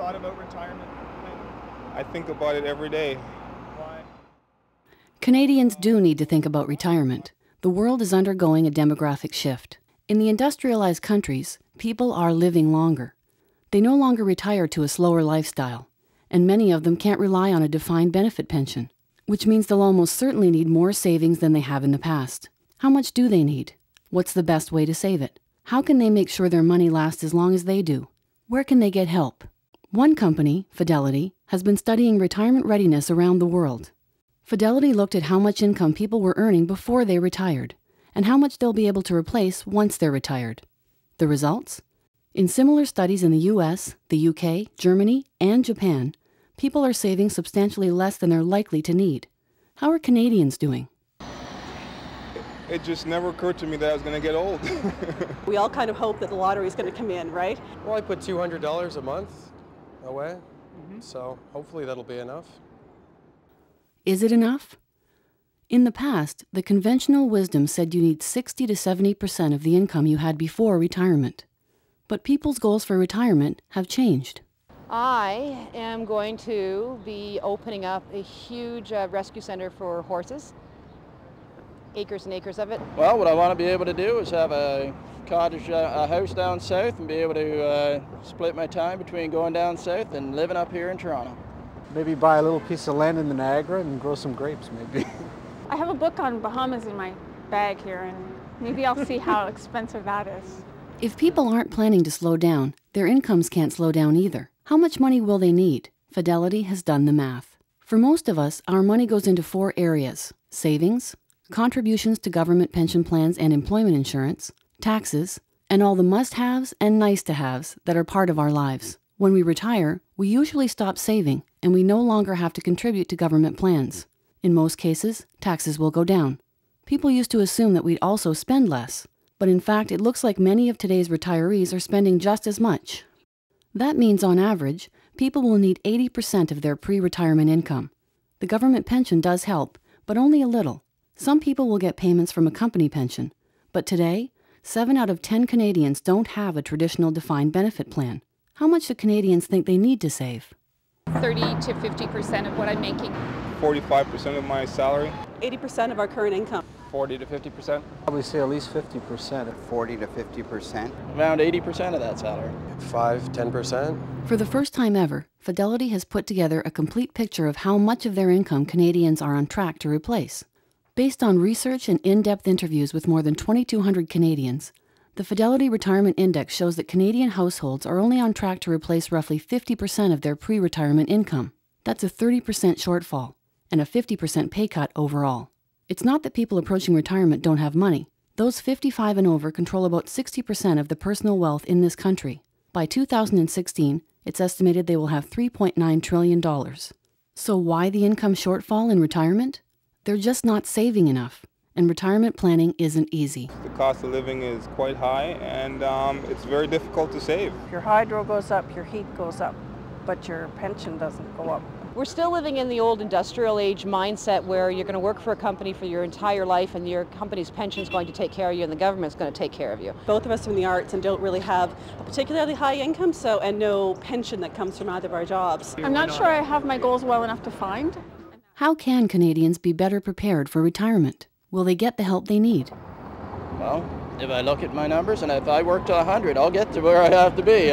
thought about retirement? I think about it every day. Why? Canadians do need to think about retirement. The world is undergoing a demographic shift. In the industrialized countries, people are living longer. They no longer retire to a slower lifestyle, and many of them can't rely on a defined benefit pension, which means they'll almost certainly need more savings than they have in the past. How much do they need? What's the best way to save it? How can they make sure their money lasts as long as they do? Where can they get help? One company, Fidelity, has been studying retirement readiness around the world. Fidelity looked at how much income people were earning before they retired, and how much they'll be able to replace once they're retired. The results? In similar studies in the US, the UK, Germany, and Japan, people are saving substantially less than they're likely to need. How are Canadians doing? It just never occurred to me that I was going to get old. We all kind of hope that the lottery is going to come in, right? Well, I put $200 a month away, so hopefully that'll be enough. Is it enough? In the past, the conventional wisdom said you need 60 to 70% of the income you had before retirement. But people's goals for retirement have changed. I am going to be opening up a huge rescue center for horses. Acres and acres of it. Well, what I want to be able to do is have a cottage, a house down south, and be able to split my time between going down south and living up here in Toronto. Maybe buy a little piece of land in the Niagara and grow some grapes, maybe. I have a book on Bahamas in my bag here, and maybe I'll see how expensive that is. If people aren't planning to slow down, their incomes can't slow down either. How much money will they need? Fidelity has done the math. For most of us, our money goes into 4 areas: savings, contributions to government pension plans and employment insurance, taxes, and all the must-haves and nice-to-haves that are part of our lives. When we retire, we usually stop saving, and we no longer have to contribute to government plans. In most cases, taxes will go down. People used to assume that we'd also spend less, but in fact, it looks like many of today's retirees are spending just as much. That means, on average, people will need 80% of their pre-retirement income. The government pension does help, but only a little. Some people will get payments from a company pension, but today, 7 out of 10 Canadians don't have a traditional defined benefit plan. How much do Canadians think they need to save? 30 to 50% of what I'm making. 45% of my salary. 80% of our current income. 40 to 50%. Probably say at least 50%. 40 to 50%. Around 80% of that salary. 5–10%. For the first time ever, Fidelity has put together a complete picture of how much of their income Canadians are on track to replace. Based on research and in-depth interviews with more than 2,200 Canadians, the Fidelity Retirement Index shows that Canadian households are only on track to replace roughly 50% of their pre-retirement income. That's a 30% shortfall and a 50% pay cut overall. It's not that people approaching retirement don't have money. Those 55 and over control about 60% of the personal wealth in this country. By 2016, it's estimated they will have $3.9 trillion. So why the income shortfall in retirement? They're just not saving enough, and retirement planning isn't easy. The cost of living is quite high, and it's very difficult to save. Your hydro goes up, your heat goes up, but your pension doesn't go up. We're still living in the old industrial age mindset where you're going to work for a company for your entire life and your company's pension is going to take care of you and the government's going to take care of you. Both of us are in the arts and don't really have a particularly high income, and no pension that comes from either of our jobs. I'm not sure I have my goals well enough to find. How can Canadians be better prepared for retirement? Will they get the help they need? Well, if I look at my numbers and if I work to 100, I'll get to where I have to be.